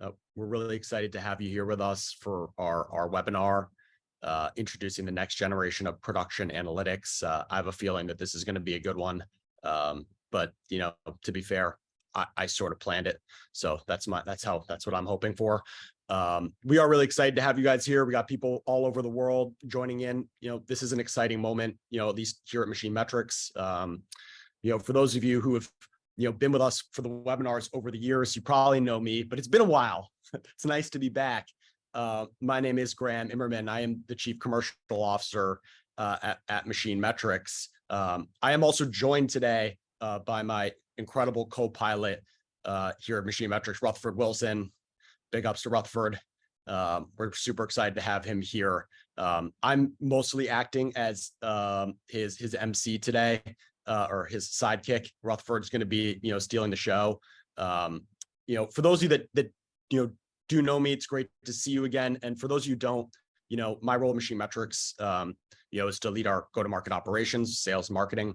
We're really excited to have you here with us for our webinar, introducing the next generation of production analytics. I have a feeling that this is going to be a good one. But to be fair, I sort of planned it. So that's what I'm hoping for. We are really excited to have you guys here. We got people all over the world joining in. This is an exciting moment, at least here at MachineMetrics. For those of you who have been with us for the webinars over the years, you probably know me, but it's been a while. It's nice to be back. My name is Graham Immerman. I am the Chief Commercial Officer at MachineMetrics. I am also joined today by my incredible co-pilot here at MachineMetrics, Rutherford Wilson. Big ups to Rutherford. We're super excited to have him here. I'm mostly acting as his MC today, or his sidekick. Rutherford's going to be, stealing the show. For those of you that do know me, it's great to see you again. And for those of you who don't, my role at MachineMetrics, is to lead our go-to-market operations, sales, marketing.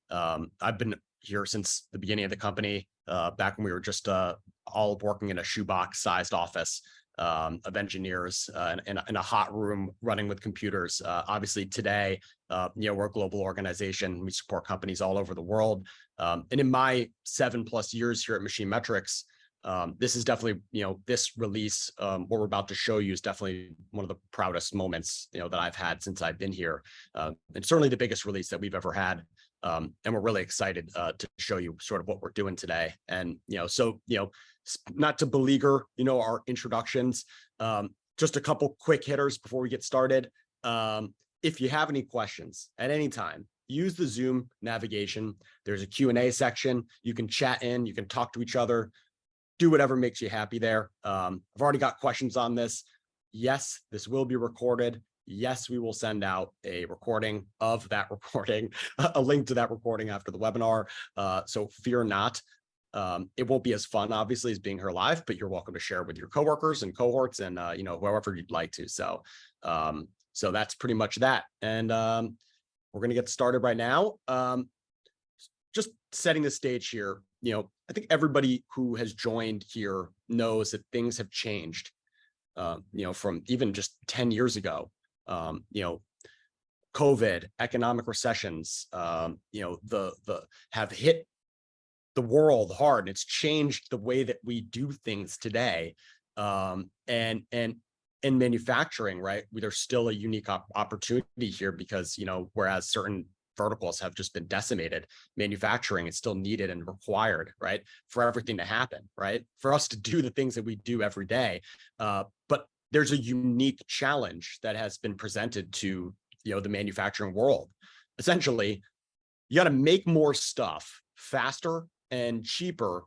I've been here since the beginning of the company, back when we were just all working in a shoebox-sized office of engineers in a hot room running with computers. Obviously today, we're a global organization. We support companies all over the world. And in my 7+ years here at MachineMetrics, this is definitely, this release, what we're about to show you is definitely one of the proudest moments, that I've had since I've been here. And certainly the biggest release that we've ever had. And we're really excited to show you sort of what we're doing today. And, not to beleaguer, our introductions, just a couple quick hitters before we get started. If you have any questions at any time, use the Zoom navigation. There's a Q&A section. You can chat in, you can talk to each other, do whatever makes you happy there. I've already got questions on this. Yes, this will be recorded. Yes, we will send out a recording of that recording, a link to that recording after the webinar. So fear not. It won't be as fun, obviously, as being here live, but you're welcome to share it with your coworkers and cohorts and, whoever you'd like to. So that's pretty much that. And we're going to get started right now. Just setting the stage here, I think everybody who has joined here knows that things have changed, from even just 10 years ago. COVID, economic recessions, have hit the world hard, and it's changed the way that we do things today. And in manufacturing, right, there's still a unique opportunity here because, whereas certain verticals have just been decimated, manufacturing is still needed and required, right, for everything to happen, right, for us to do the things that we do every day. But there's a unique challenge that has been presented to, the manufacturing world. Essentially, you got to make more stuff faster and cheaper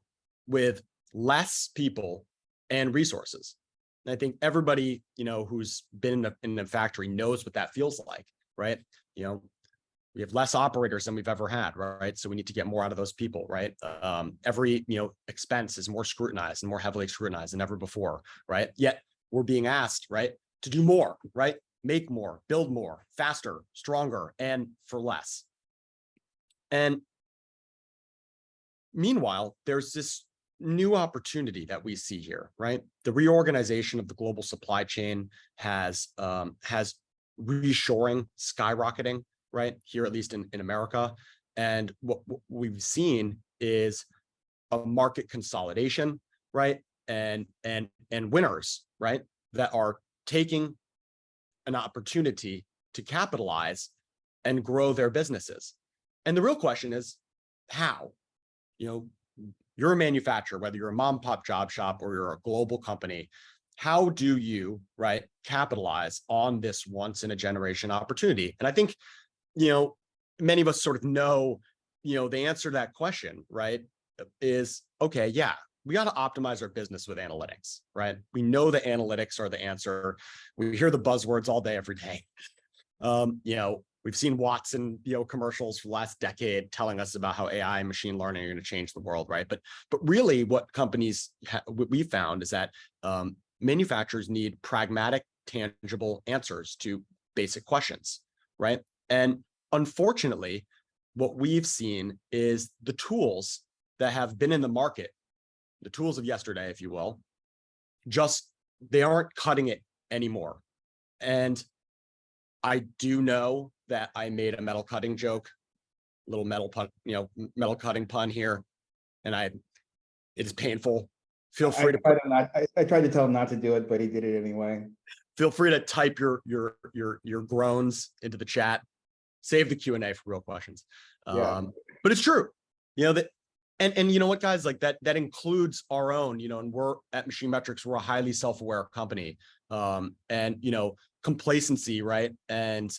with less people and resources. And I think everybody, who's been in a factory knows what that feels like, right? We have less operators than we've ever had, right? So we need to get more out of those people, right? Every, expense is more scrutinized and more heavily scrutinized than ever before, right? Yet we're being asked, right, to do more, right? Make more, build more, faster, stronger, and for less. And meanwhile, there's this new opportunity that we see here, right? The reorganization of the global supply chain has reshoring skyrocketing, right? Here, at least in America. And what we've seen is a market consolidation, right? And winners, right? That are taking an opportunity to capitalize and grow their businesses. And the real question is, how? You're a manufacturer, whether you're a mom and pop job shop or you're a global company, how do you, right, capitalize on this once in a generation opportunity? And I think, many of us sort of know, the answer to that question, right, is, okay, yeah, we got to optimize our business with analytics, right? We know that analytics are the answer. We hear the buzzwords all day, every day. We've seen Watson, commercials for the last decade telling us about how AI and machine learning are going to change the world, right? But really, what companies what we found is that manufacturers need pragmatic, tangible answers to basic questions, right? And unfortunately, what we've seen is the tools that have been in the market, the tools of yesterday, if you will, they aren't cutting it anymore. And I do know that I made a metal cutting joke, little metal pun, metal cutting pun here, and it is painful. Feel free to I tried to tell him not to do it, but he did it anyway. Feel free to type your groans into the chat. Save the Q&A for real questions. Yeah. But it's true, that, and you know what, guys, like that includes our own, and we're at MachineMetrics, we're a highly self-aware company, and complacency, right, and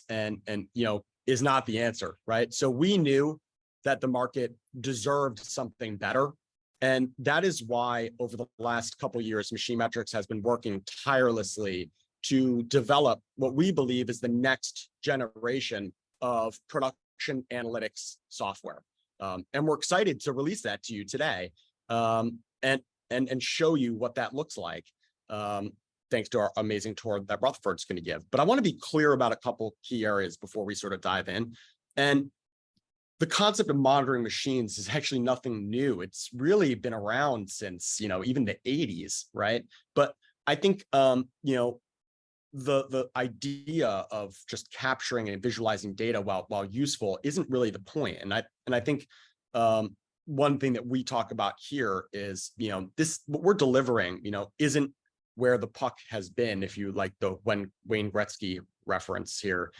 is not the answer, right? So we knew that the market deserved something better, and that is why over the last couple of years, MachineMetrics has been working tirelessly to develop what we believe is the next generation of production analytics software. And we're excited to release that to you today, and show you what that looks like, thanks to our amazing tour that Rutherford's going to give. But I want to be clear about a couple key areas before we sort of dive in. And the concept of monitoring machines is actually nothing new. It's really been around since, even the 80s, right? But I think, the idea of just capturing and visualizing data while useful isn't really the point. And I think one thing that we talk about here is, what we're delivering, isn't where the puck has been, if you like the Wayne Gretzky reference here,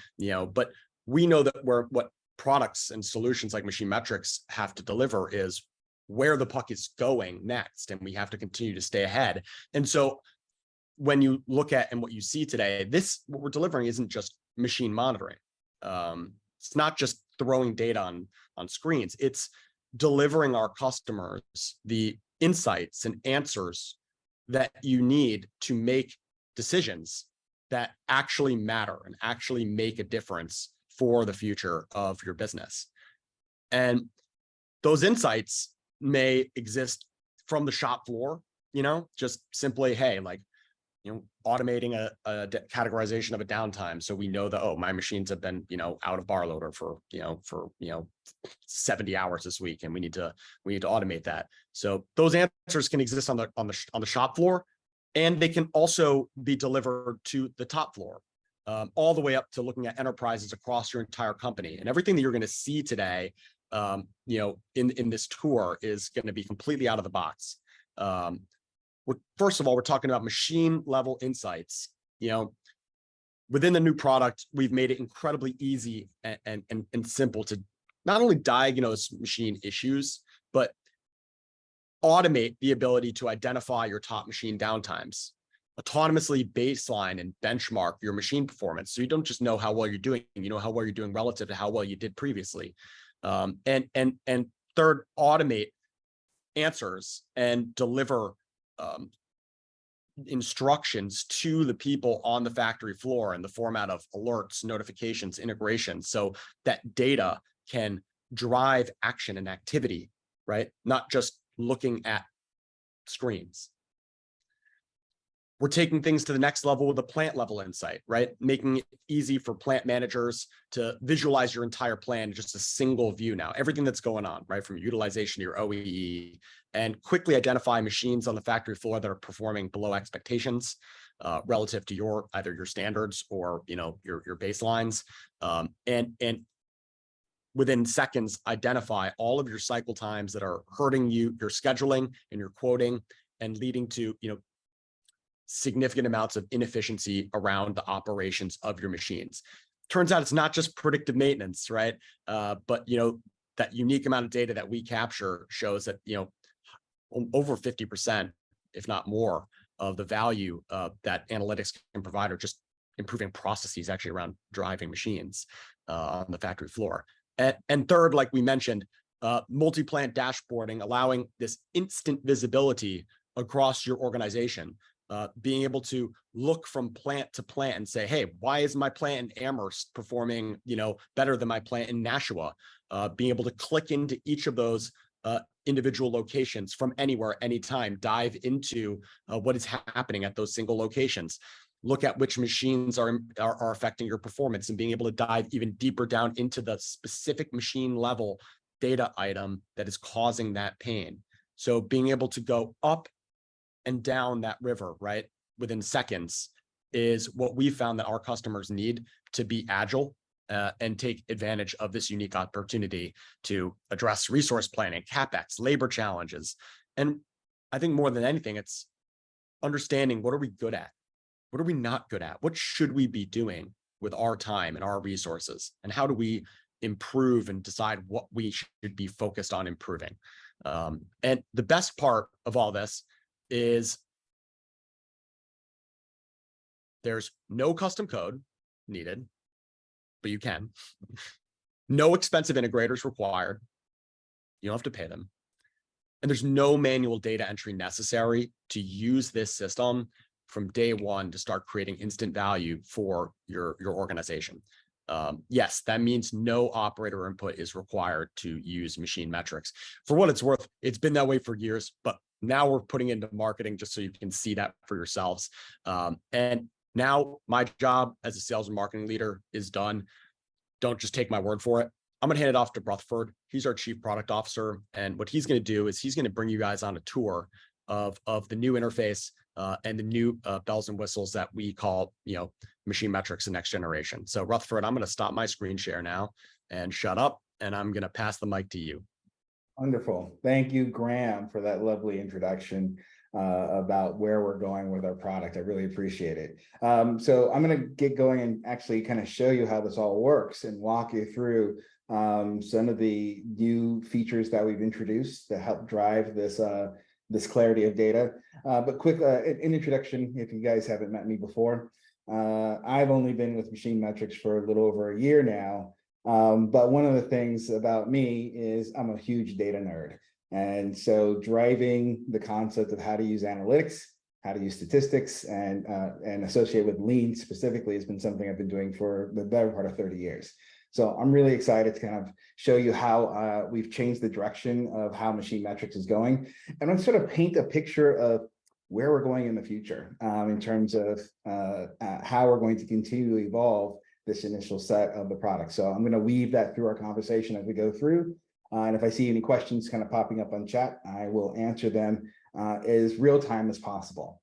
but we know that what products and solutions like MachineMetrics have to deliver is where the puck is going next, and we have to continue to stay ahead. And so when you look at and what you see today, what we're delivering isn't just machine monitoring. It's not just throwing data on screens. It's delivering our customers the insights and answers that you need to make decisions that actually matter and actually make a difference for the future of your business. And those insights may exist from the shop floor, just simply, hey, like, automating a categorization of a downtime. So we know that, oh, my machines have been, out of bar loader for 70 hours this week, and we need to automate that. So those answers can exist on the shop floor, and they can also be delivered to the top floor, all the way up to looking at enterprises across your entire company. And everything that you're going to see today, in this tour is going to be completely out of the box. First of all, we're talking about machine level insights. Within the new product, we've made it incredibly easy and simple to not only diagnose machine issues, but automate the ability to identify your top machine downtimes, autonomously baseline and benchmark your machine performance. So you don't just know how well you're doing, you know how well you're doing relative to how well you did previously. And third, automate answers and deliver instructions to the people on the factory floor in the format of alerts, notifications, integrations, so that data can drive action and activity, right? Not just looking at screens. We're taking things to the next level with a plant level insight, right? Making it easy for plant managers to visualize your entire plan in just a single view now, everything that's going on, right? From utilization to your OEE, and quickly identify machines on the factory floor that are performing below expectations relative to either your standards or, your baselines. And within seconds, identify all of your cycle times that are hurting you, your scheduling and your quoting, and leading to, significant amounts of inefficiency around the operations of your machines. Turns out it's not just predictive maintenance, right? But that unique amount of data that we capture shows that over 50%, if not more, of the value that analytics can provide are just improving processes actually around driving machines on the factory floor. And third, like we mentioned, multi-plant dashboarding, allowing this instant visibility across your organization. Being able to look from plant to plant and say, hey, why is my plant in Amherst performing, better than my plant in Nashua? Being able to click into each of those individual locations from anywhere, anytime, dive into what is happening at those single locations. Look at which machines are affecting your performance, and being able to dive even deeper down into the specific machine level data item that is causing that pain. So being able to go up and down that river, right, within seconds, is what we found that our customers need to be agile and take advantage of this unique opportunity to address resource planning, CapEx, labor challenges. And I think more than anything, it's understanding, what are we good at? What are we not good at? What should we be doing with our time and our resources? And how do we improve and decide what we should be focused on improving? And the best part of all this is there's no custom code needed, but you can. No expensive integrators required. You don't have to pay them. And there's no manual data entry necessary to use this system from day one to start creating instant value for your organization. Yes, that means no operator input is required to use MachineMetrics. For what it's worth, it's been that way for years, but now we're putting into marketing just so you can see that for yourselves. And now my job as a sales and marketing leader is done. Don't just take my word for it. I'm gonna hand it off to Rutherford. He's our chief product officer. And what he's gonna do is he's gonna bring you guys on a tour of the new interface and the new bells and whistles that we call, MachineMetrics and next generation. So Rutherford, I'm gonna stop my screen share now and shut up, and I'm gonna pass the mic to you. Wonderful. Thank you, Graham, for that lovely introduction about where we're going with our product. I really appreciate it. So I'm going to get going and actually kind of show you how this all works and walk you through some of the new features that we've introduced to help drive this this clarity of data. But quick, an introduction, if you guys haven't met me before. I've only been with MachineMetrics for a little over a year now. But one of the things about me is I'm a huge data nerd. And so driving the concept of how to use analytics, how to use statistics, and associate with lean specifically has been something I've been doing for the better part of 30 years. So I'm really excited to kind of show you how we've changed the direction of how MachineMetrics is going. And I'm sort of paint a picture of where we're going in the future in terms of how we're going to continue to evolve this initial set of the product. So I'm going to weave that through our conversation as we go through. And if I see any questions kind of popping up on chat, I will answer them as real time as possible.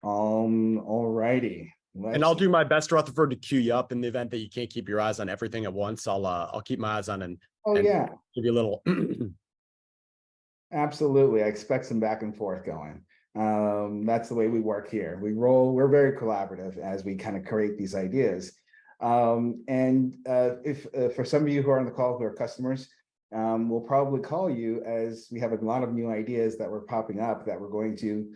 All righty. And I'll do my best, Rutherford, to queue you up in the event that you can't keep your eyes on everything at once. I'll keep my eyes on and yeah, give you a little. Absolutely. I expect some back and forth going. That's the way we work here. We're very collaborative as we kind of create these ideas. If for some of you who are on the call who are customers, we'll probably call you as we have a lot of new ideas that were popping up that we're going to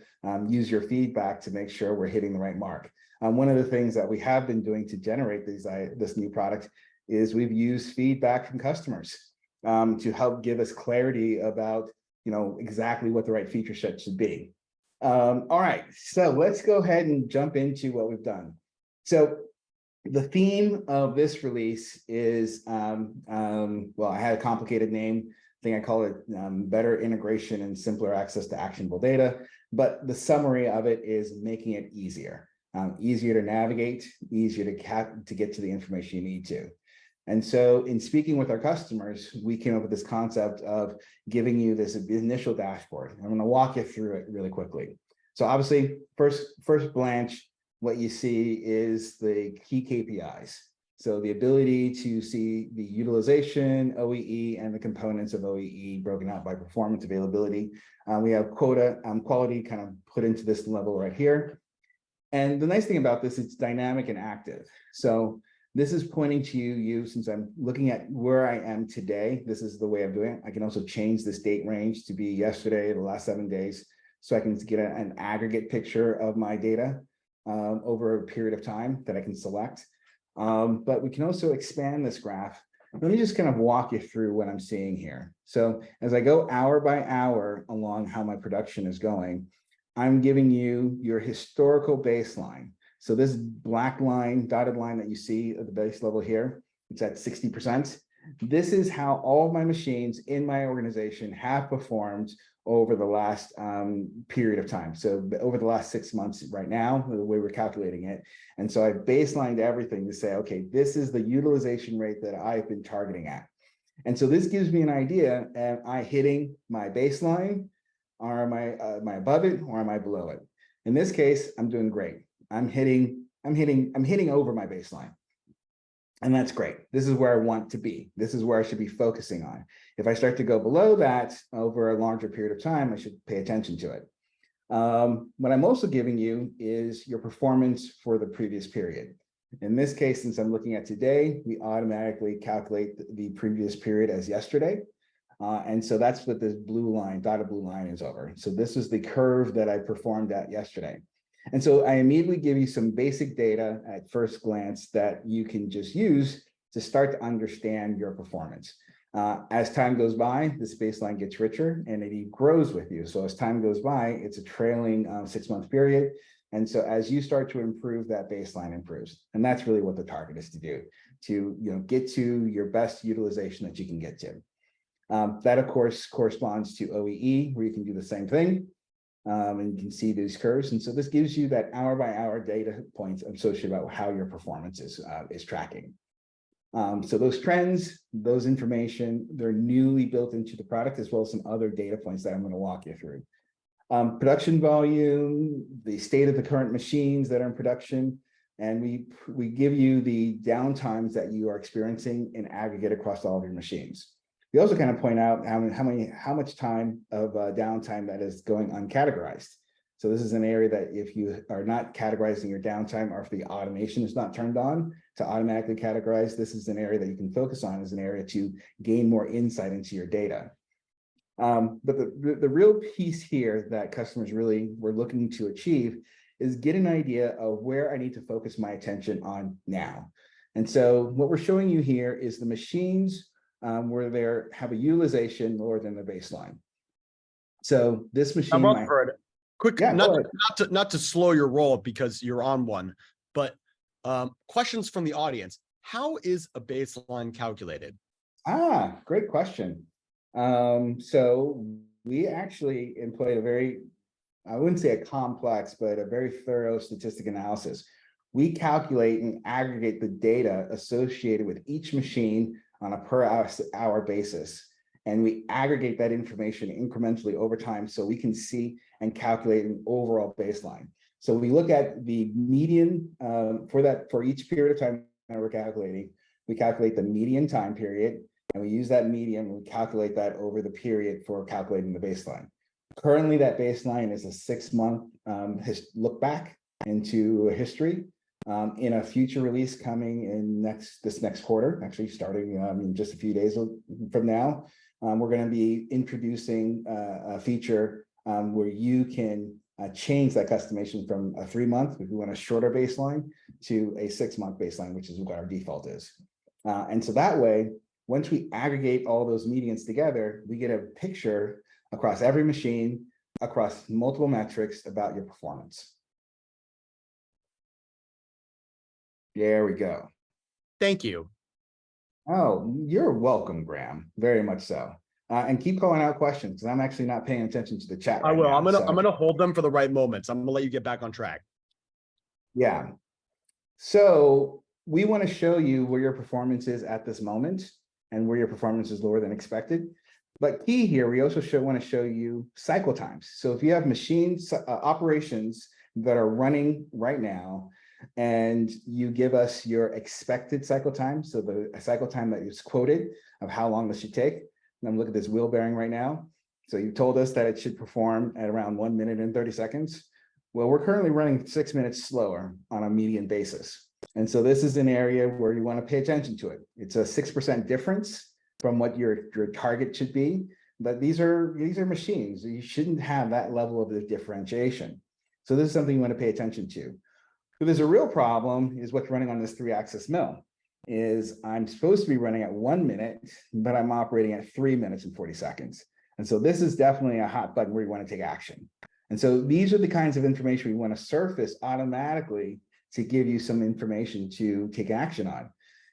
use your feedback to make sure we're hitting the right mark. One of the things that we have been doing to generate this new product is we've used feedback from customers to help give us clarity about exactly what the right feature set should be. All right, so let's go ahead and jump into what we've done. So the theme of this release is, well, I had a complicated name. I think I call it better integration and simpler access to actionable data. But the summary of it is making it easier, easier to navigate, easier to get to the information you need to. And so in speaking with our customers, we came up with this concept of giving you this initial dashboard. I'm going to walk you through it really quickly. So obviously, first blanch, what you see is the key KPIs. So the ability to see the utilization, OEE, and the components of OEE broken out by performance availability. We have quota quality kind of put into this level right here. And the nice thing about this, it's dynamic and active. So this is pointing to you, since I'm looking at where I am today, this is the way I'm doing it. I can also change this date range to be yesterday, the last 7 days, so I can get an aggregate picture of my data over a period of time that I can select. But we can also expand this graph. Let me just kind of walk you through what I'm seeing here. So as I go hour by hour along how my production is going, I'm giving you your historical baseline. So this black line, dotted line that you see at the base level here, it's at 60%. This is how all of my machines in my organization have performed over the last period of time. So over the last 6 months right now, the way we're calculating it. And so I baselined everything to say, okay, this is the utilization rate that I've been targeting at. And so this gives me an idea, am I hitting my baseline? Or am I above it, or am I below it? In this case, I'm doing great. I'm hitting over my baseline. And that's great. This is where I want to be. This is where I should be focusing on. If I start to go below that over a larger period of time, I should pay attention to it. What I'm also giving you is your performance for the previous period. In this case, since I'm looking at today, we automatically calculate the previous period as yesterday. And so that's what this blue line, dotted blue line is over. So this is the curve that I performed at yesterday. And so I immediately give you some basic data at first glance that you can just use to start to understand your performance. As time goes by, this baseline gets richer and it grows with you. So as time goes by, it's a trailing 6-month period. And so as you start to improve, that baseline improves. And that's really what the target is to do, to get to your best utilization that you can get to. That, of course, corresponds to OEE, where you can do the same thing. And you can see these curves. And so this gives you that hour by hour data points associated about how your performance is tracking. So those trends, those information, they're newly built into the product, as well as some other data points that I'm going to walk you through. Production volume, the state of the current machines that are in production, and we give you the downtimes that you are experiencing in aggregate across all of your machines. We also kind of point out how much time of downtime that is going uncategorized. So this is an area that if you are not categorizing your downtime, or if the automation is not turned on to automatically categorize, this is an area that you can focus on as an area to gain more insight into your data. But the real piece here that customers really were looking to achieve is get an idea of where I need to focus my attention on now. And so what we're showing you here is the machines where they have a utilization lower than the baseline. So this machine, I'm up for it. Quick, yeah, not to slow your roll because you're on one, but questions from the audience. How is a baseline calculated? Great question. So we actually employed a very, I wouldn't say a complex, but a very thorough statistic analysis. We calculate and aggregate the data associated with each machine on a per hour basis. And we aggregate that information incrementally over time so we can see and calculate an overall baseline. So we look at the median for each period of time that we're calculating. We calculate the median time period, and we use that median and we calculate that over the period for calculating the baseline. Currently, that baseline is a 6-month look back into history. In a future release coming in this next quarter, actually starting in just a few days from now, we're going to be introducing a feature where you can change that customization from a 3-month, if we want a shorter baseline, to a 6-month baseline, which is what our default is. And so that way, once we aggregate all those medians together, we get a picture across every machine, across multiple metrics about your performance. There we go. Thank you. Oh, you're welcome, Graham. Very much so. And keep calling out questions, because I'm actually not paying attention to the chat right I will. now. I'm gonna hold them for the right moments. I'm gonna let you get back on track. Yeah. So we want to show you where your performance is at this moment and where your performance is lower than expected. But key here, we also want to show you cycle times. So if you have machines, operations that are running right now, and you give us your expected cycle time, so the cycle time that is quoted of how long this should take. And I'm looking at this wheel bearing right now. So you told us that it should perform at around 1 minute and 30 seconds. Well, we're currently running 6 minutes slower on a median basis. And so this is an area where you want to pay attention to it. It's a 6% difference from what your target should be. But these are machines. You shouldn't have that level of differentiation. So this is something you want to pay attention to. So there's a real problem is what's running on this 3-axis mill is I'm supposed to be running at 1 minute, but I'm operating at 3 minutes and 40 seconds. And so this is definitely a hot button where you want to take action. And so these are the kinds of information we want to surface automatically to give you some information to take action on.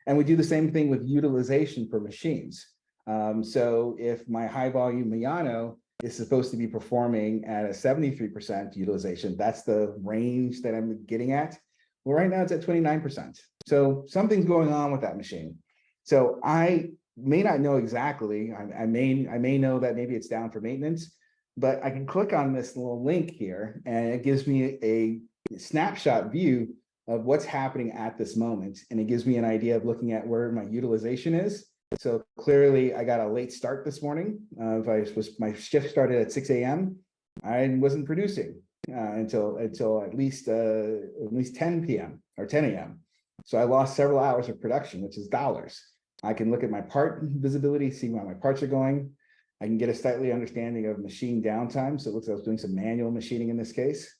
And we do the same thing with utilization for machines. So if my high volume Milano is supposed to be performing at a 73% utilization, that's the range that I'm getting at. Well, right now it's at 29%. So something's going on with that machine. So I may not know exactly, I may know that maybe it's down for maintenance, but I can click on this little link here and it gives me a snapshot view of what's happening at this moment. And it gives me an idea of looking at where my utilization is. So clearly I got a late start this morning. My shift started at 6 a.m. I wasn't producing until at least 10 p.m. or 10 a.m. So I lost several hours of production, which is dollars. I can look at my part visibility, see where my parts are going. I can get a slightly understanding of machine downtime. So it looks like I was doing some manual machining in this case.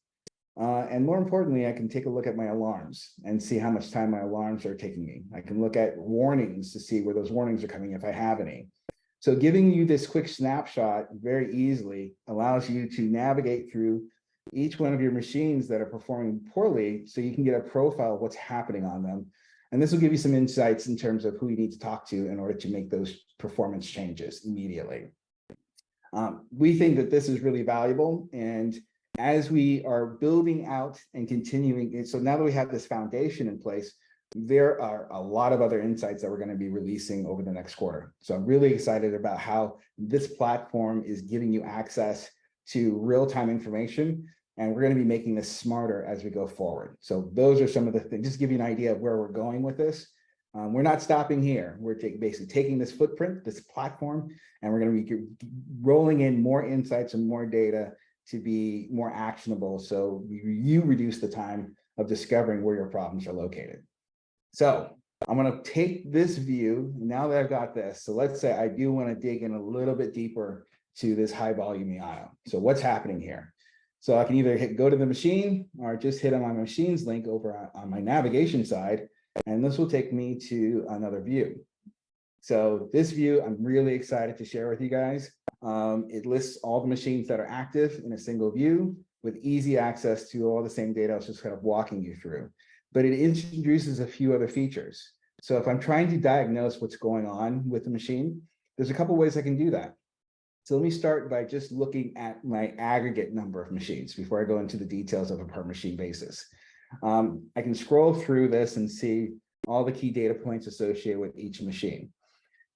And more importantly, I can take a look at my alarms and see how much time my alarms are taking me. I can look at warnings to see where those warnings are coming if I have any. So giving you this quick snapshot very easily allows you to navigate through each one of your machines that are performing poorly so you can get a profile of what's happening on them. And this will give you some insights in terms of who you need to talk to in order to make those performance changes immediately. We think that this is really valuable. And as we are building out and continuing, so now that we have this foundation in place, there are a lot of other insights that we're going to be releasing over the next quarter. So I'm really excited about how this platform is giving you access to real-time information, and we're going to be making this smarter as we go forward. So those are some of the things, just to give you an idea of where we're going with this. We're not stopping here. We're basically taking this footprint, this platform, and we're going to be rolling in more insights and more data to be more actionable, so you reduce the time of discovering where your problems are located. So I'm going to take this view now that I've got this. So let's say I do want to dig in a little bit deeper to this high volume Miata. So what's happening here? So I can either go to the machine or just hit on my machines link over on my navigation side, and this will take me to another view. So this view, I'm really excited to share with you guys. It lists all the machines that are active in a single view with easy access to all the same data I was just kind of walking you through. But it introduces a few other features. So if I'm trying to diagnose what's going on with the machine, there's a couple ways I can do that. So let me start by just looking at my aggregate number of machines before I go into the details of a per machine basis. I can scroll through this and see all the key data points associated with each machine.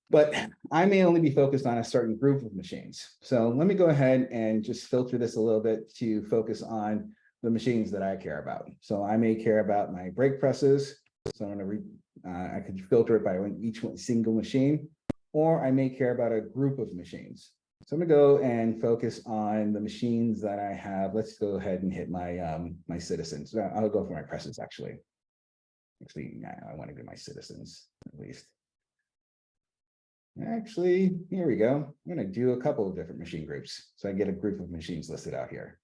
But I may only be focused on a certain group of machines. So let me go ahead and just filter this a little bit to focus on the machines that I care about. So I may care about my brake presses. So I'm going to I could filter it by each single machine, or I may care about a group of machines. So I'm going to go and focus on the machines that I have. Let's go ahead and hit my my citizens. I'll go for my presses actually. Actually, I want to do my citizens at least. Actually, here we go. I'm going to do a couple of different machine groups. So I get a group of machines listed out here.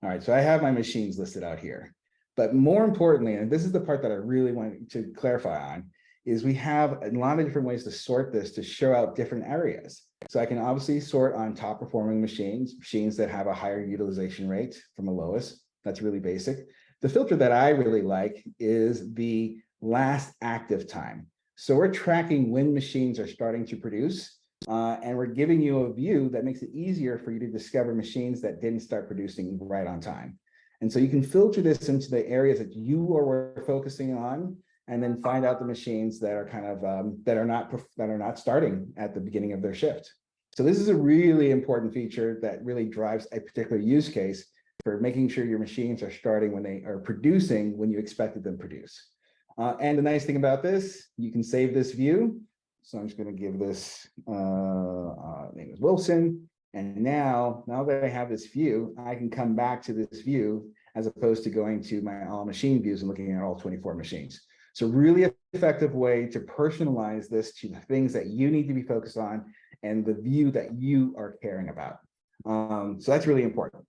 All right, so I have my machines listed out here. But more importantly, and this is the part that I really want to clarify on, is we have a lot of different ways to sort this to show out different areas. So I can obviously sort on top performing machines, machines that have a higher utilization rate from the lowest. That's really basic. The filter that I really like is the last active time. So we're tracking when machines are starting to produce, and we're giving you a view that makes it easier for you to discover machines that didn't start producing right on time. And so you can filter this into the areas that you are focusing on, and then find out the machines that are kind of that are not starting at the beginning of their shift. So this is a really important feature that really drives a particular use case for making sure your machines are starting when they are producing when you expected them to produce. And the nice thing about this, you can save this view. So I'm just going to give this name is Wilson. And now that I have this view, I can come back to this view as opposed to going to my all machine views and looking at all 24 machines. So really effective way to personalize this to the things that you need to be focused on and the view that you are caring about. So that's really important.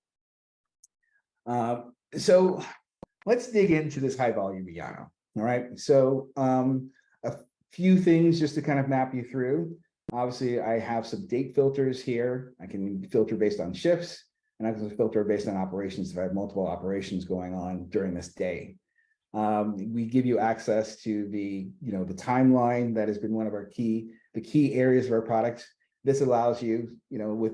So let's dig into this high volume Miata. All right, so a few things just to kind of map you through. Obviously, I have some date filters here. I can filter based on shifts, and I can filter based on operations if I have multiple operations going on during this day. We give you access to the timeline that has been one of our key areas of our product. This allows you, with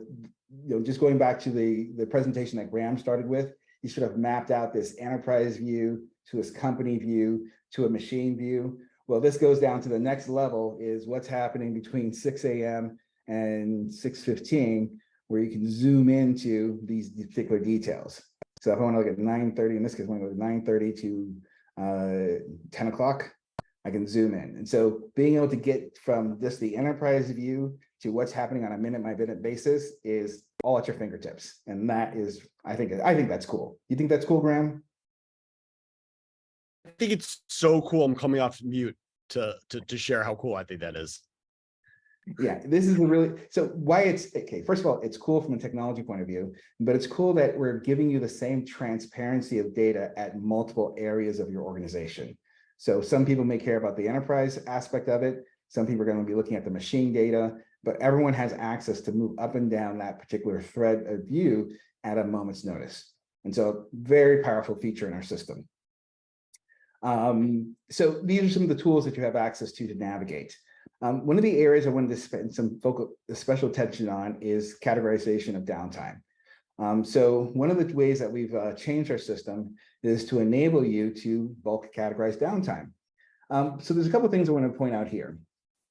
just going back to the presentation that Graham started with, you should have mapped out this enterprise view to this company view to a machine view. Well, this goes down to the next level is what's happening between 6 a.m. and 6:15. where you can zoom into these particular details. So if I want to look at 9:30, in this case, I want to go 9:30 to 10 o'clock, I can zoom in. And so being able to get from just the enterprise view to what's happening on a minute by minute basis is all at your fingertips. And that is, I think that's cool. You think that's cool, Graham? I think it's so cool. I'm coming off mute to share how cool I think that is. Yeah, this is so why it's okay. First of all, it's cool from a technology point of view, but it's cool that we're giving you the same transparency of data at multiple areas of your organization. So some people may care about the enterprise aspect of it. Some people are going to be looking at the machine data, but everyone has access to move up and down that particular thread of view at a moment's notice. And so very powerful feature in our system. So these are some of the tools that you have access to navigate. One of the areas I wanted to spend some special attention on is categorization of downtime. So one of the ways that we've changed our system is to enable you to bulk categorize downtime. So there's a couple of things I want to point out here.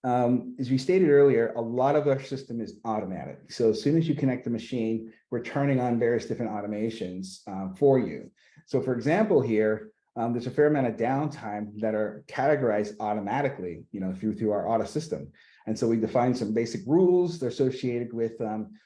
As we stated earlier, a lot of our system is automatic. So as soon as you connect the machine, we're turning on various different automations for you. So for example, here, there's a fair amount of downtime that are categorized automatically, through our auto system. And so we define some basic rules that are associated with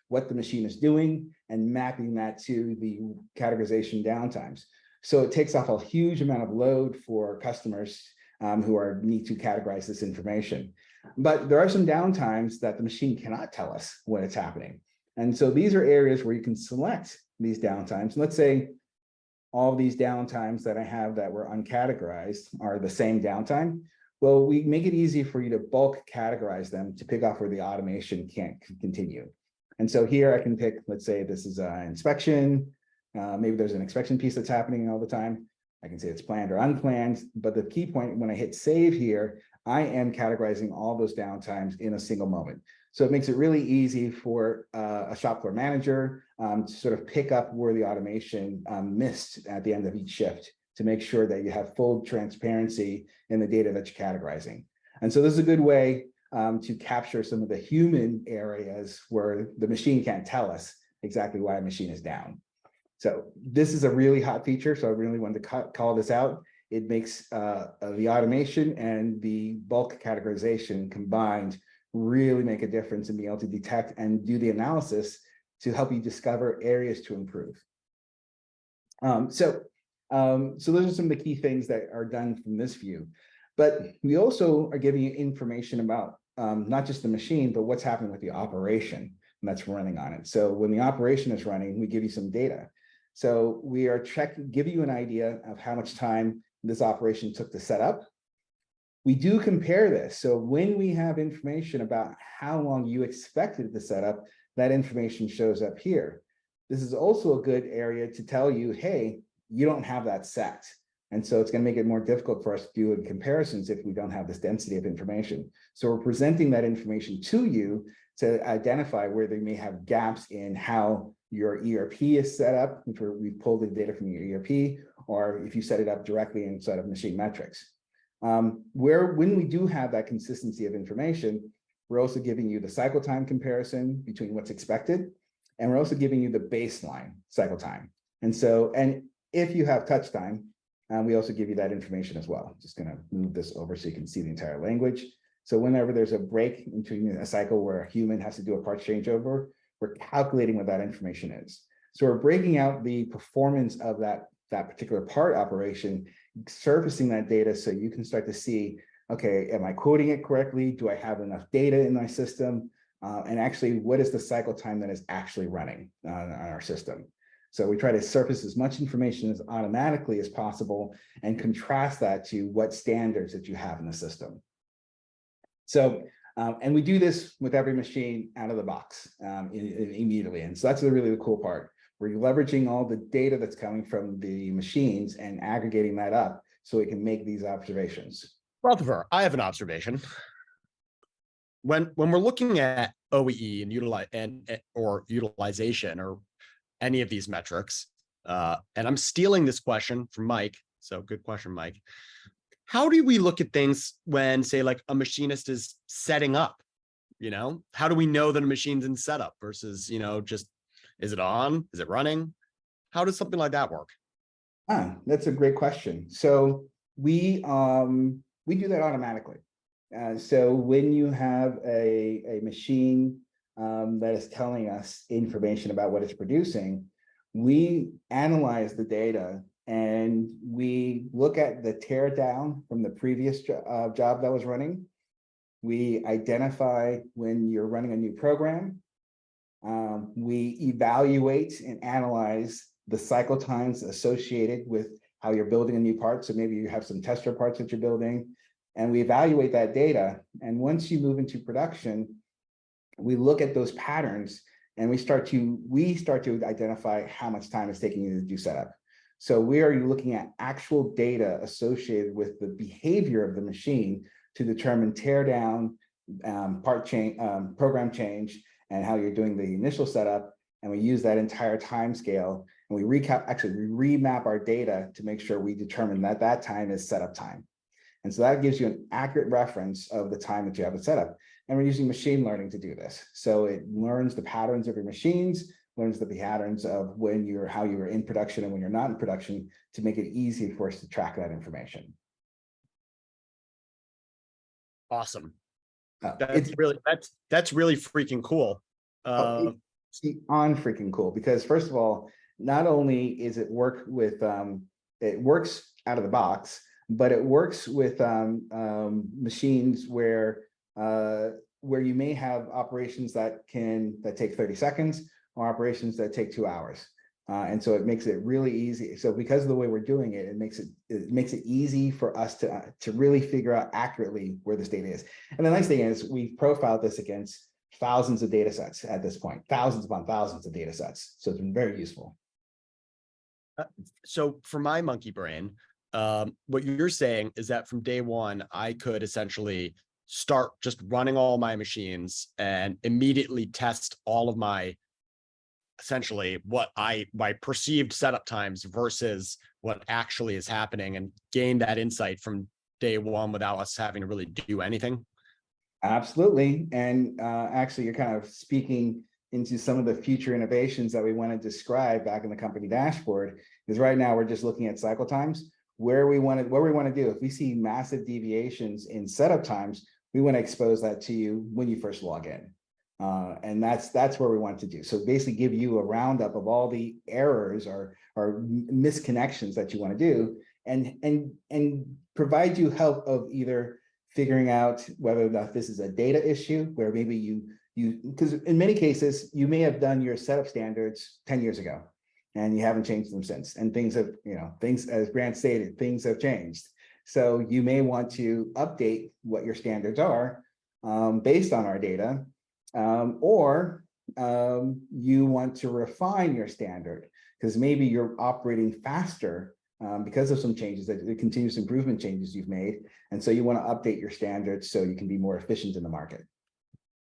what the machine is doing and mapping that to the categorization downtimes. So it takes off a huge amount of load for customers who need to categorize this information. But there are some downtimes that the machine cannot tell us when it's happening. And so these are areas where you can select these downtimes. Let's say all of these downtimes that I have that were uncategorized are the same downtime. Well, we make it easy for you to bulk categorize them to pick off where the automation can't continue. And so here I can pick, let's say this is an inspection. Maybe there's an inspection piece that's happening all the time. I can say it's planned or unplanned, but the key point when I hit save here, I am categorizing all those downtimes in a single moment. So it makes it really easy for a shop floor manager to sort of pick up where the automation missed at the end of each shift to make sure that you have full transparency in the data that you're categorizing. And so this is a good way to capture some of the human areas where the machine can't tell us exactly why a machine is down. So this is a really hot feature. So I really wanted to call this out. It makes the automation and the bulk categorization combined really make a difference in being able to detect and do the analysis to help you discover areas to improve. So those are some of the key things that are done from this view. But we also are giving you information about not just the machine, but what's happening with the operation that's running on it. So when the operation is running, we give you some data. So we are giving you an idea of how much time this operation took to set up. We do compare this. So when we have information about how long you expected to set up, that information shows up here. This is also a good area to tell you, hey, you don't have that set. And so it's going to make it more difficult for us to do comparisons if we don't have this density of information. So we're presenting that information to you to identify where they may have gaps in how your ERP is set up, which we've pulled the data from your ERP, or if you set it up directly inside of MachineMetrics. When we do have that consistency of information, we're also giving you the cycle time comparison between what's expected, and we're also giving you the baseline cycle time. And if you have touch time, we also give you that information as well. Just going to move this over so you can see the entire language. So whenever there's a break between a cycle where a human has to do a parts changeover, we're calculating what that information is. So we're breaking out the performance of that particular part operation, surfacing that data so you can start to see, okay, am I quoting it correctly? Do I have enough data in my system? And actually, what is the cycle time that is actually running on our system? So we try to surface as much information as automatically as possible and contrast that to what standards that you have in the system. So, and we do this with every machine out of the box immediately. And so that's really the cool part. We're leveraging all the data that's coming from the machines and aggregating that up so we can make these observations. Rutherford, I have an observation. When we're looking at OEE and or utilization or any of these metrics, and I'm stealing this question from Mike. So good question, Mike. How do we look at things when, say, like a machinist is setting up You know, how do we know that a machine's in setup versus, just, is it on? Is it running? How does something like that work? That's a great question. So we do that automatically. So when you have a machine that is telling us information about what it's producing, we analyze the data and we look at the tear down from the previous job that was running. We identify when you're running a new program. We evaluate and analyze the cycle times associated with how you're building a new part. So maybe you have some tester parts that you're building, and we evaluate that data. And once you move into production, we look at those patterns and we start to identify how much time it's taking you to do setup. So we are looking at actual data associated with the behavior of the machine to determine tear down, part change, program change, and how you're doing the initial setup. And we use that entire time scale, and we remap our data to make sure we determine that that time is setup time. And so that gives you an accurate reference of the time that you have it set up. And we're using machine learning to do this. So it learns the patterns of your machines, learns the patterns of how you're in production and when you're not in production, to make it easy for us to track that information. Awesome. It's That's really freaking cool. it's beyond freaking cool, because first of all, not only is it work with it works out of the box, but it works with machines where you may have operations that take 30 seconds or operations that take 2 hours. And so it makes it really easy. So because of the way we're doing it, it makes it easy for us to really figure out accurately where this data is. And the nice thing is we've profiled this against thousands of data sets at this point, thousands upon thousands of data sets. So it's been very useful. So for my monkey brain, what you're saying is that from day one, I could essentially start just running all my machines and immediately test all of my, essentially my perceived setup times versus what actually is happening, and gain that insight from day one without us having to really do anything. Absolutely. And actually, you're kind of speaking into some of the future innovations that we want to describe back in the company dashboard, because right now we're just looking at cycle times. Where we want to do, if we see massive deviations in setup times, we want to expose that to you when you first log in. And that's where we want to do. So basically give you a roundup of all the errors or misconnections that you want to do, and provide you help of either figuring out whether or not this is a data issue, where maybe because in many cases, you may have done your setup standards 10 years ago and you haven't changed them since. And things have, as Grant stated, things have changed. So you may want to update what your standards are based on our data, or you want to refine your standard because maybe you're operating faster because of some changes, the continuous improvement changes you've made. And so you want to update your standards so you can be more efficient in the market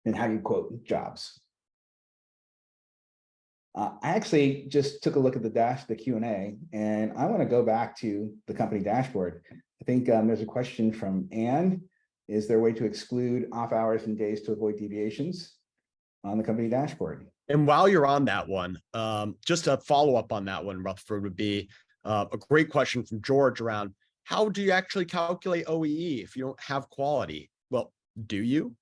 and how you quote jobs. I actually just took a look at the Q&A, and I want to go back to the company dashboard. I think there's a question from Anne. Is there a way to exclude off hours and days to avoid deviations on the company dashboard? And while you're on that one, just a follow up on that one, Rutherford, would be a great question from George around how do you actually calculate OEE if you don't have quality? Well, do you?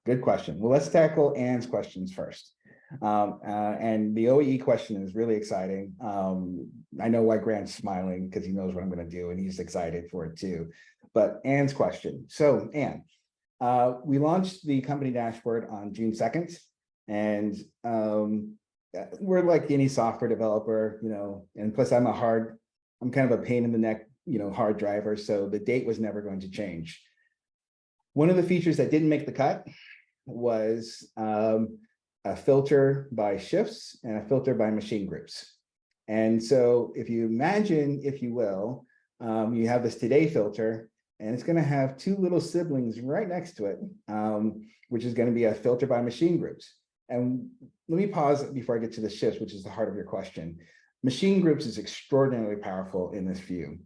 Good question. Well, let's tackle Anne's questions first. And the OEE question is really exciting. I know why Grant's smiling, because he knows what I'm going to do and he's excited for it too. But Anne's question. So Anne, we launched the company dashboard on June 2nd, and we're like any software developer, and plus I'm kind of a pain in the neck, hard driver. So the date was never going to change. One of the features that didn't make the cut was a filter by shifts and a filter by machine groups. And so if you imagine, if you will, you have this today filter, and it's going to have two little siblings right next to it, which is going to be a filter by machine groups. And let me pause before I get to the shifts, which is the heart of your question. Machine groups is extraordinarily powerful in this view,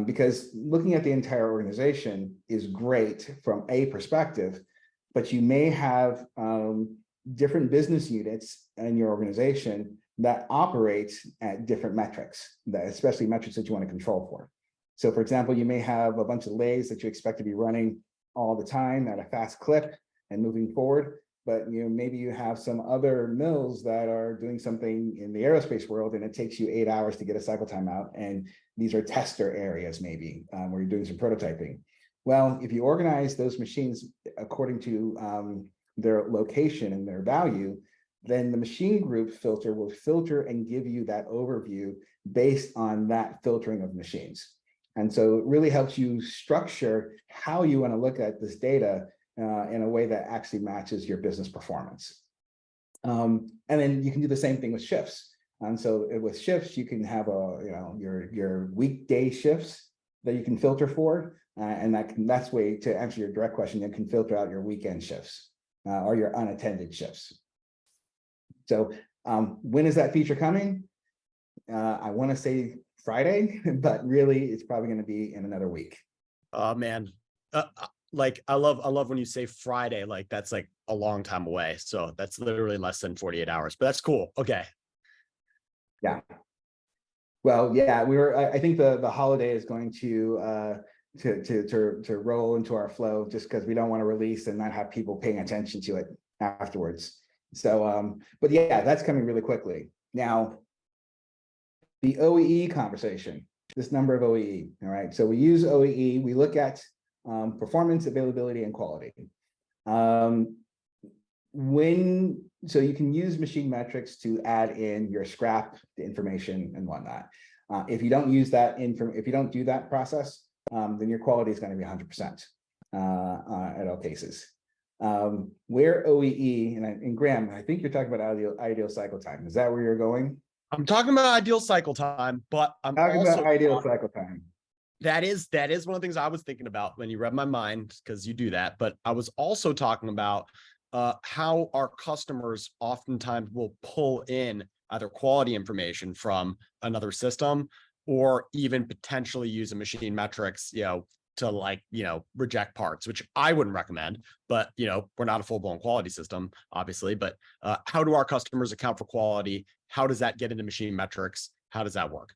because looking at the entire organization is great from a perspective, but you may have different business units in your organization that operate at different metrics, that especially metrics that you want to control for. So for example, you may have a bunch of lathes that you expect to be running all the time at a fast clip and moving forward, but maybe you have some other mills that are doing something in the aerospace world and it takes you 8 hours to get a cycle time out. And these are tester areas maybe where you're doing some prototyping. Well, if you organize those machines according to their location and their value, then the machine group filter will filter and give you that overview based on that filtering of machines. And so it really helps you structure how you want to look at this data in a way that actually matches your business performance. And then you can do the same thing with shifts. And so with shifts, you can have your weekday shifts that you can filter for, and that's way to answer your direct question. You can filter out your weekend shifts or your unattended shifts. So when is that feature coming? I want to say Friday, but really it's probably going to be in another week. Oh man, like I love when you say Friday, like that's like a long time away. So that's literally less than 48 hours, but that's cool. Okay. Yeah. Well, yeah, I think the holiday is going to roll into our flow just because we don't want to release and not have people paying attention to it afterwards. So, but yeah, that's coming really quickly. Now, the OEE conversation, this number of OEE, all right? So we use OEE, we look at performance, availability, and quality. So you can use MachineMetrics to add in your scrap information and whatnot. If you don't use that if you don't do that process, then your quality is going to be 100% at all cases. Where OEE, and Graham, I think you're talking about ideal cycle time. Is that where you're going? I'm talking about ideal cycle time, but I'm talking also about ideal cycle time. That is one of the things I was thinking about when you read my mind, because you do that. But I was also talking about how our customers oftentimes will pull in either quality information from another system or even potentially use a MachineMetrics, to reject parts, which I wouldn't recommend. But we're not a full-blown quality system, obviously. But how do our customers account for quality? How does that get into MachineMetrics? How does that work?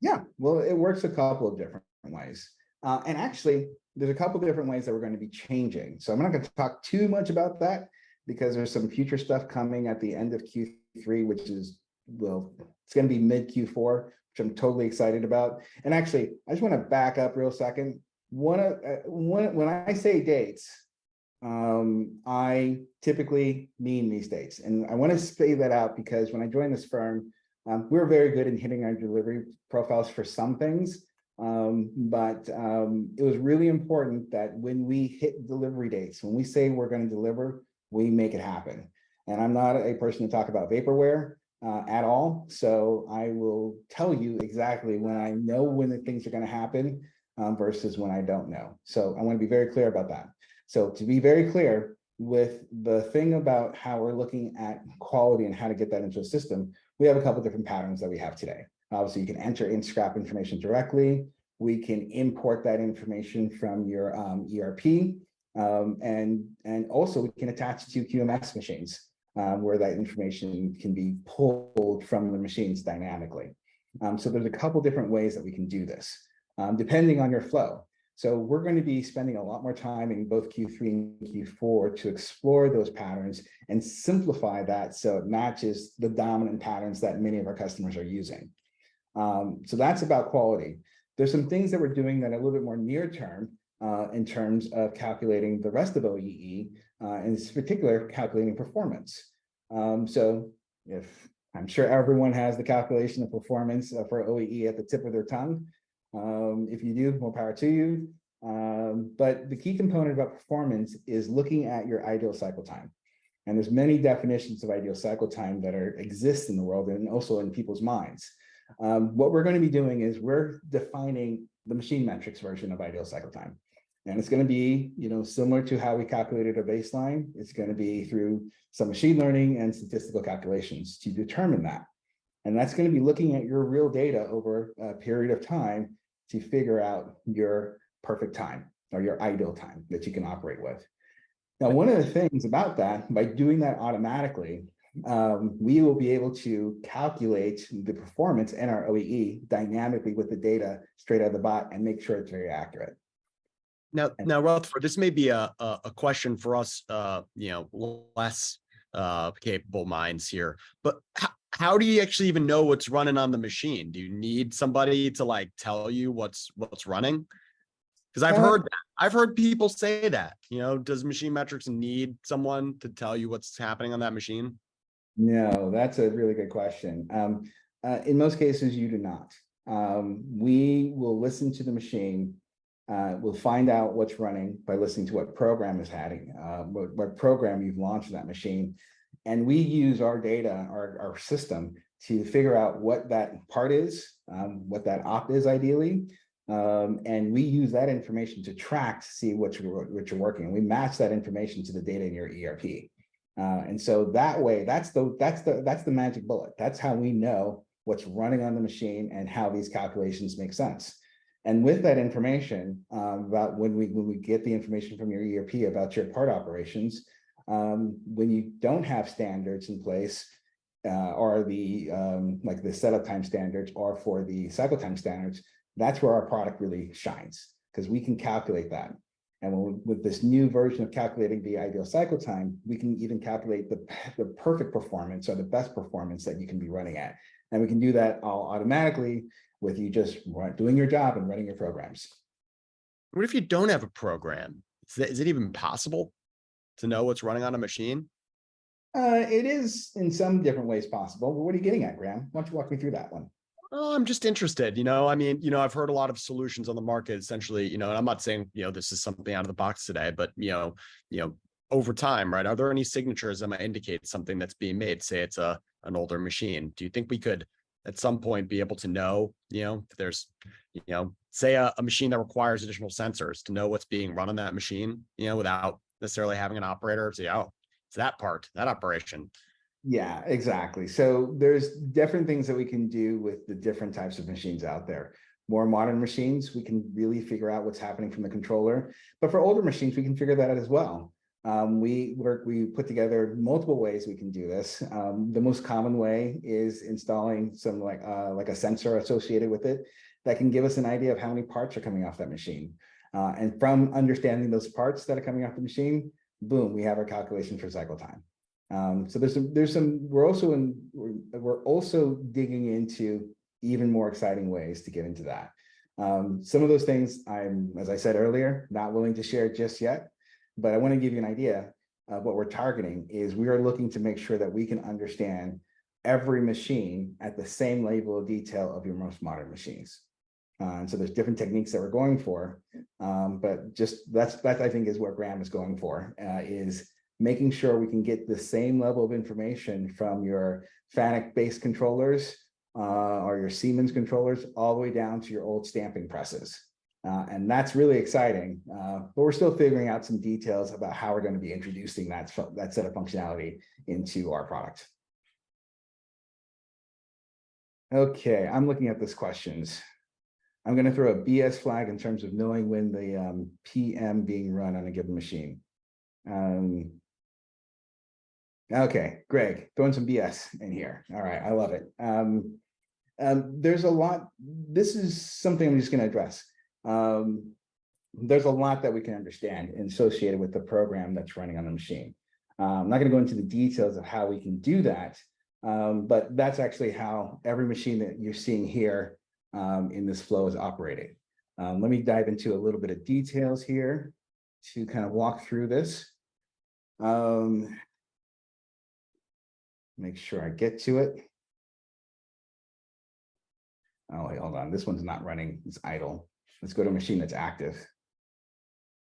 Yeah, well, it works a couple of different ways. And actually, there's a couple of different ways that we're going to be changing. So I'm not going to talk too much about that because there's some future stuff coming at the end of Q3, which is, it's going to be mid Q4, which I'm totally excited about. And actually, I just want to back up real second. When I say dates, I typically mean these dates. And I want to say that out because when I joined this firm, we're very good in hitting our delivery profiles for some things, but it was really important that when we hit delivery dates, when we say we're going to deliver, we make it happen. And I'm not a person to talk about vaporware at all, so I will tell you exactly when I know when the things are going to happen versus when I don't know. So I want to be very clear about that. So to be very clear with the thing about how we're looking at quality and how to get that into a system, we have a couple of different patterns that we have today. Obviously, you can enter in scrap information directly. We can import that information from your ERP, and also we can attach to QMS machines where that information can be pulled from the machines dynamically. So there's a couple different ways that we can do this, depending on your flow. So we're going to be spending a lot more time in both Q3 and Q4 to explore those patterns and simplify that so it matches the dominant patterns that many of our customers are using. So that's about quality. There's some things that we're doing that are a little bit more near term in terms of calculating the rest of OEE, in particular calculating performance. So if I'm sure everyone has the calculation of performance for OEE at the tip of their tongue. If you do, more power to you. But the key component about performance is looking at your ideal cycle time. And there's many definitions of ideal cycle time that exist in the world and also in people's minds. What we're going to be doing is we're defining the MachineMetrics version of ideal cycle time. And it's going to be, similar to how we calculated a baseline. It's going to be through some machine learning and statistical calculations to determine that. And that's going to be looking at your real data over a period of time to figure out your perfect time or your ideal time that you can operate with. Now, one of the things about that, by doing that automatically, we will be able to calculate the performance and our OEE dynamically with the data straight out of the bot and make sure it's very accurate. Now, Rutherford, this may be a question for us, less capable minds here, but how do you actually even know what's running on the machine? Do you need somebody to like tell you what's running? Because I've heard people say that, does MachineMetrics need someone to tell you what's happening on that machine? No, that's a really good question. In most cases, you do not. We will listen to the machine. We'll find out what's running by listening to what program is having, what program you've launched in that machine. And we use our data, our system, to figure out what that part is, what that op is ideally. And we use that information to track to see what you're working. We match that information to the data in your ERP. And so that way, that's the magic bullet. That's how we know what's running on the machine and how these calculations make sense. And with that information, about when we get the information from your ERP about your part operations, when you don't have standards in place, or the like the setup time standards or for the cycle time standards, that's where our product really shines, because we can calculate that. And with this new version of calculating the ideal cycle time, we can even calculate the perfect performance or the best performance that you can be running at. And we can do that all automatically with you just doing your job and running your programs. What if you don't have a program? Is it even possible to know what's running on a machine? It is in some different ways possible, but what are you getting at, Graham? Why don't you walk me through that one? Oh, I'm just interested, I've heard a lot of solutions on the market, essentially, and I'm not saying, this is something out of the box today, but, over time, right? Are there any signatures that might indicate something that's being made? Say it's an older machine. Do you think we could at some point be able to know, if there's, say a machine that requires additional sensors to know what's being run on that machine, without necessarily having an operator say, oh, it's that part, that operation. Yeah, exactly. So there's different things that we can do with the different types of machines out there. More modern machines, we can really figure out what's happening from the controller. But for older machines, we can figure that out as well. We put together multiple ways we can do this. The most common way is installing some like a sensor associated with it that can give us an idea of how many parts are coming off that machine. And from understanding those parts that are coming off the machine, boom, we have our calculation for cycle time. So we're also digging into even more exciting ways to get into that. Some of those things as I said earlier, not willing to share just yet, but I want to give you an idea of what we're targeting. Is we are looking to make sure that we can understand every machine at the same level of detail of your most modern machines. So there's different techniques that we're going for, but just that I think is what Graham is going for, is making sure we can get the same level of information from your FANUC-based controllers or your Siemens controllers all the way down to your old stamping presses. And that's really exciting, but we're still figuring out some details about how we're going to be introducing that set of functionality into our product. Okay, I'm looking at these questions. I'm going to throw a BS flag in terms of knowing when the PM being run on a given machine. Okay, Greg, throwing some BS in here. All right, I love it. There's a lot. This is something I'm just going to address. There's a lot that we can understand and associated with the program that's running on the machine. I'm not going to go into the details of how we can do that, but that's actually how every machine that you're seeing here in this flow is operating. Let me dive into a little bit of details here to kind of walk through this. Make sure I get to it. Oh, wait, hold on. This one's not running. It's idle. Let's go to a machine that's active.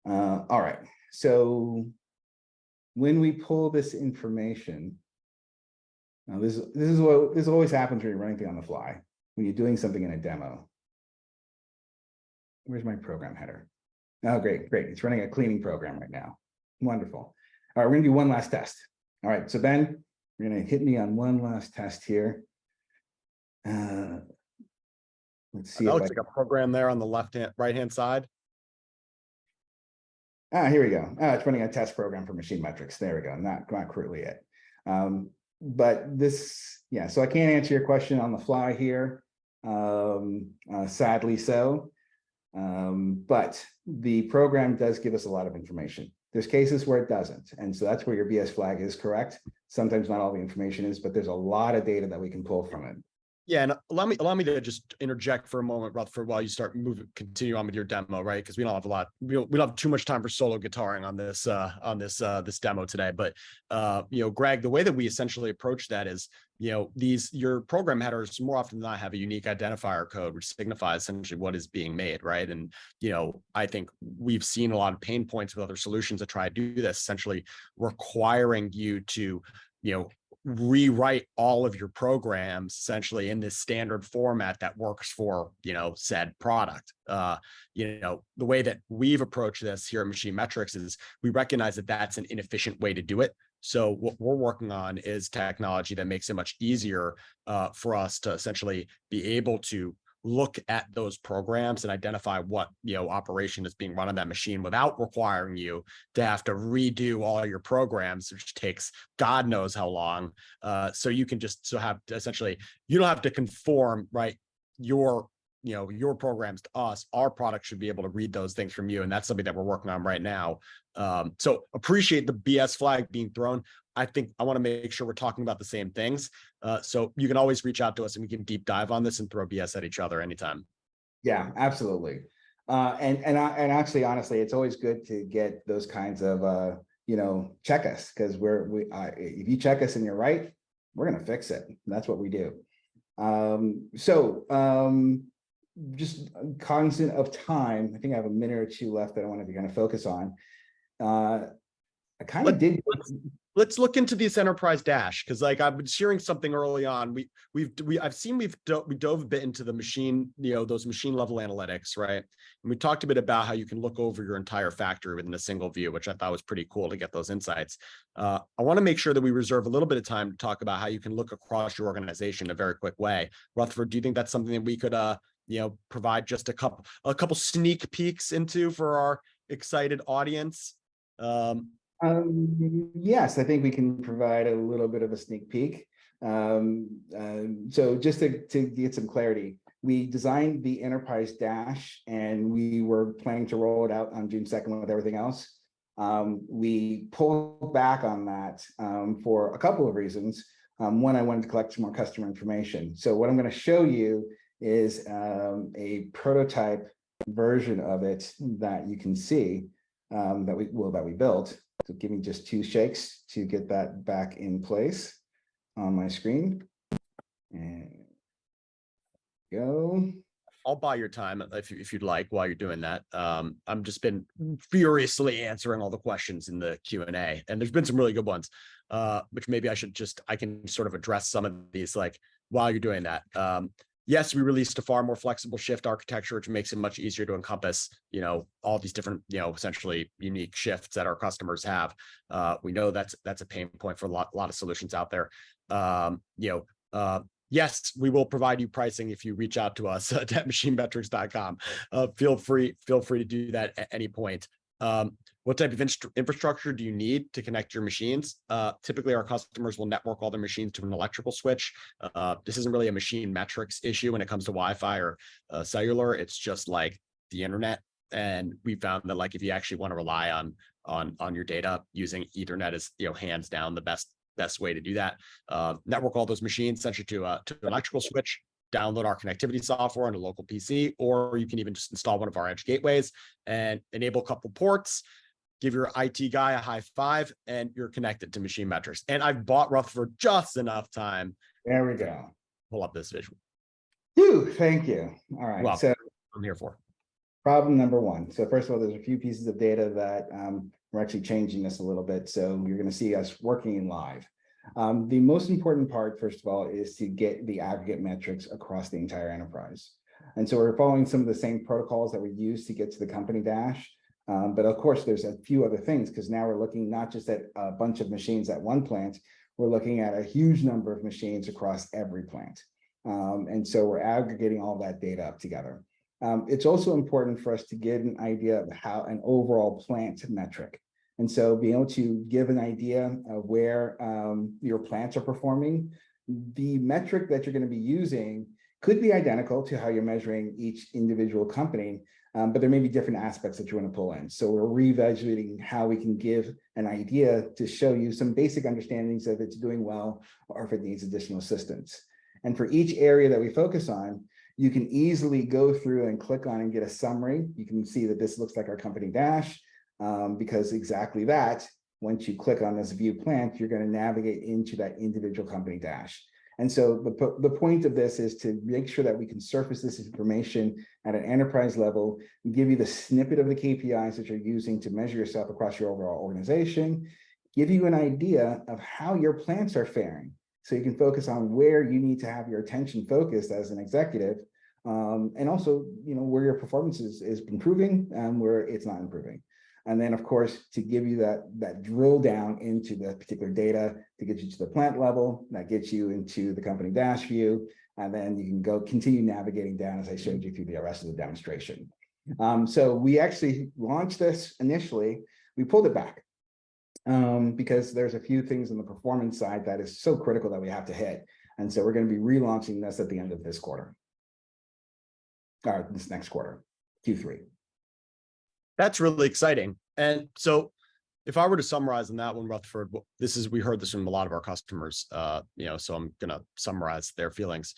All right. So when we pull this information, now this always happens when you're running things on the fly, when you're doing something in a demo. Where's my program header? Oh, great. It's running a cleaning program right now. Wonderful. All right, we're gonna do one last test. All right, so Ben, you're gonna hit me on one last test here. Let's see. That looks like a program there on the right-hand side. Here we go. It's running a test program for MachineMetrics. There we go. Not currently it. But this, yeah, so I can't answer your question on the fly here. Sadly so. But the program does give us a lot of information. There's cases where it doesn't. And so that's where your BS flag is correct. Sometimes not all the information is, but there's a lot of data that we can pull from it. Yeah, and allow me to just interject for a moment, Rutherford, while you continue on with your demo, right? Because we don't have a lot, we don't have too much time for solo guitaring on this demo today. But Greg, the way that we essentially approach that is, your program headers more often than not have a unique identifier code, which signifies essentially what is being made, right? And I think we've seen a lot of pain points with other solutions that try to do this, essentially requiring you to rewrite all of your programs essentially in this standard format that works for said product. The way that we've approached this here at MachineMetrics is we recognize that that's an inefficient way to do it. So what we're working on is technology that makes it much easier for us to essentially be able to look at those programs and identify what operation is being run on that machine without requiring you to have to redo all your programs, which takes God knows how long. So you can just have to essentially, you don't have to conform, right, your programs to us. Our product should be able to read those things from you, and that's something that we're working on right now. So appreciate the BS flag being thrown. I think I want to make sure we're talking about the same things. So you can always reach out to us and we can deep dive on this and throw BS at each other anytime. Yeah, absolutely. And actually, honestly, it's always good to get those kinds of check us, because if you check us and you're right, we're gonna fix it. That's what we do. Just cognizant of time, I think I have a minute or two left that I want to kind of focus on. I kind of did. Let's look into this enterprise dash, because like I've been sharing something early on. We've dove a bit into the machine, those machine level analytics, right? And we talked a bit about how you can look over your entire factory within a single view, which I thought was pretty cool to get those insights. I want to make sure that we reserve a little bit of time to talk about how you can look across your organization in a very quick way. Rutherford, do you think that's something that we could provide just a couple sneak peeks into for our excited audience? Yes, I think we can provide a little bit of a sneak peek. So just to get some clarity, we designed the enterprise dash and we were planning to roll it out on June 2nd with everything else. We pulled back on that for a couple of reasons. One, I wanted to collect some more customer information. So what I'm going to show you is a prototype version of it that you can see that we built. So give me just 2 shakes to get that back in place on my screen. And go. I'll buy your time if you'd like while you're doing that. I've just been furiously answering all the questions in the Q&A, and there's been some really good ones, which maybe I can sort of address some of these like while you're doing that. Yes, we released a far more flexible shift architecture, which makes it much easier to encompass, all these different, essentially unique shifts that our customers have. We know that's a pain point for a lot of solutions out there. Yes, we will provide you pricing if you reach out to us at MachineMetrics.com. Feel free to do that at any point. What type of infrastructure do you need to connect your machines? Typically, our customers will network all their machines to an electrical switch. This isn't really a MachineMetrics issue when it comes to Wi-Fi or cellular. It's just like the internet. And we found that like if you actually want to rely on your data, using Ethernet is hands down the best way to do that. Network all those machines, send you to an electrical switch. Download our connectivity software on a local PC, or you can even just install one of our edge gateways and enable a couple ports, give your IT guy a high five, and you're connected to MachineMetrics. And I've bought Rutherford just enough time. There we go. Pull up this visual. Whew, thank you. All right. Well, so I'm here for. Problem number 1. So first of all, there's a few pieces of data that we're actually changing this a little bit. So you're going to see us working live. The most important part, first of all, is to get the aggregate metrics across the entire enterprise. And so we're following some of the same protocols that we use to get to the company dash. But of course, there's a few other things, because now we're looking not just at a bunch of machines at one plant, we're looking at a huge number of machines across every plant. And so we're aggregating all that data up together. It's also important for us to get an idea of how an overall plant metric. And so being able to give an idea of where your plants are performing, the metric that you're going to be using could be identical to how you're measuring each individual company, but there may be different aspects that you want to pull in. So we're reevaluating how we can give an idea to show you some basic understandings of it's doing well or if it needs additional assistance. And for each area that we focus on, you can easily go through and click on and get a summary. You can see that this looks like our company dash, because exactly that, once you click on this view plant, you're going to navigate into that individual company dash. And so the point of this is to make sure that we can surface this information at an enterprise level, give you the snippet of the KPIs that you're using to measure yourself across your overall organization, give you an idea of how your plants are faring. So you can focus on where you need to have your attention focused as an executive, and also, where your performance is improving and where it's not improving. And then, of course, to give you that drill down into the particular data to get you to the plant level, that gets you into the company dash view, and then you can continue navigating down as I showed you through the rest of the demonstration. So we actually launched this initially. We pulled it back because there's a few things on the performance side that is so critical that we have to hit. And so we're going to be relaunching this at the end of this quarter, or this next quarter, Q3. That's really exciting. And so if I were to summarize on that one, Rutherford, we heard this from a lot of our customers, so I'm going to summarize their feelings.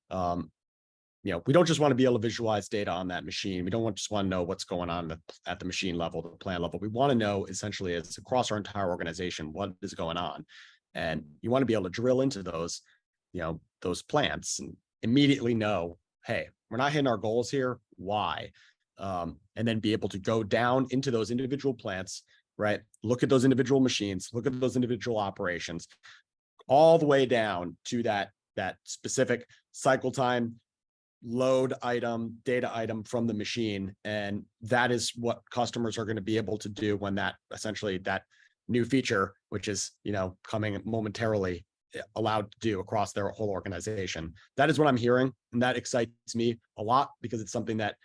We don't just want to be able to visualize data on that machine. We don't just want to know what's going on at the machine level, the plant level. We want to know essentially it's across our entire organization, what is going on. And you want to be able to drill into those plants and immediately know, hey, we're not hitting our goals here. Why? And then be able to go down into those individual plants, right? Look at those individual machines, look at those individual operations, all the way down to that specific cycle time, load item, data item from the machine. And that is what customers are going to be able to do when that new feature, which is, coming momentarily, allowed to do across their whole organization. That is what I'm hearing. And that excites me a lot because it's something that,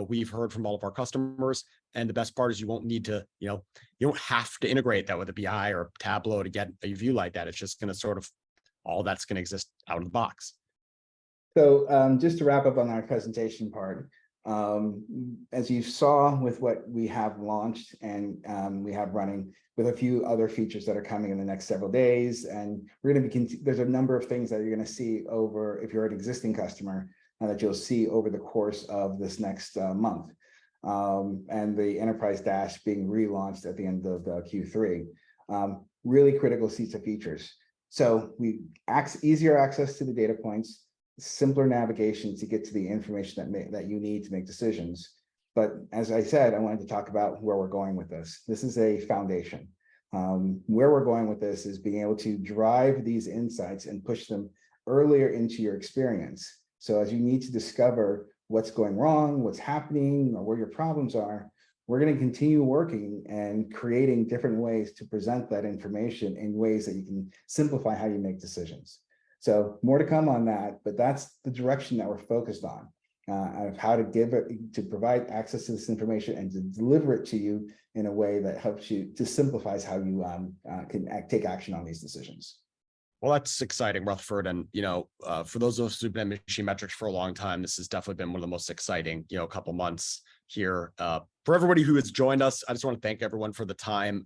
we've heard from all of our customers. And the best part is you won't need to, you don't have to integrate that with a BI or Tableau to get a view like that. It's just going to all that's going to exist out of the box. So just to wrap up on our presentation part, as you saw with what we have launched and we have running with a few other features that are coming in the next several days, and we're going to be, there's a number of things that you're going to see over, if you're an existing customer, that you'll see over the course of this next month, and the enterprise dash being relaunched at the end of Q3. Really critical seats of features. So easier access to the data points, simpler navigation to get to the information that you need to make decisions. But as I said, I wanted to talk about where we're going with this. This is a foundation. Where we're going with this is being able to drive these insights and push them earlier into your experience. So as you need to discover what's going wrong, what's happening, or where your problems are, we're going to continue working and creating different ways to present that information in ways that you can simplify how you make decisions. So more to come on that, but that's the direction that we're focused on, of how to provide access to this information and to deliver it to you in a way that helps you, to simplifies how you can take action on these decisions. Well, that's exciting, Rutherford. And, for those of us who've been MachineMetrics for a long time, this has definitely been one of the most exciting, couple months here. For everybody who has joined us, I just want to thank everyone for the time.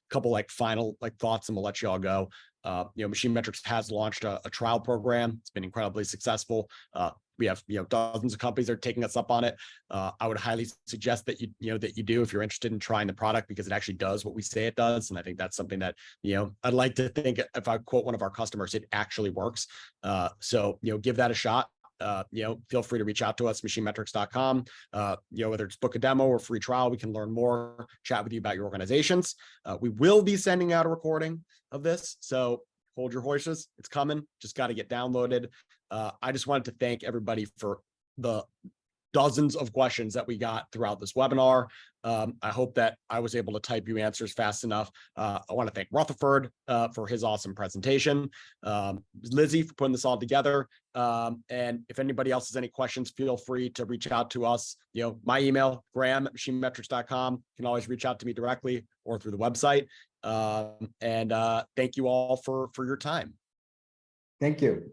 Couple final thoughts, and we'll let you all go. MachineMetrics has launched a trial program. It's been incredibly successful. We have dozens of companies that are taking us up on it. I would highly suggest that you do if you're interested in trying the product, because it actually does what we say it does. And I think that's something that I'd like to think, if I quote one of our customers, it actually works. So give that a shot. Feel free to reach out to us, MachineMetrics.com. Whether it's book a demo or free trial, we can learn more, chat with you about your organizations. We will be sending out a recording of this, so hold your horses. It's coming. Just got to get downloaded. I just wanted to thank everybody for the dozens of questions that we got throughout this webinar. I hope that I was able to type you answers fast enough. I want to thank Rutherford for his awesome presentation, Lizzie for putting this all together. And if anybody else has any questions, feel free to reach out to us. My email, graham@machinemetrics.com. You can always reach out to me directly or through the website. And thank you all for your time. Thank you.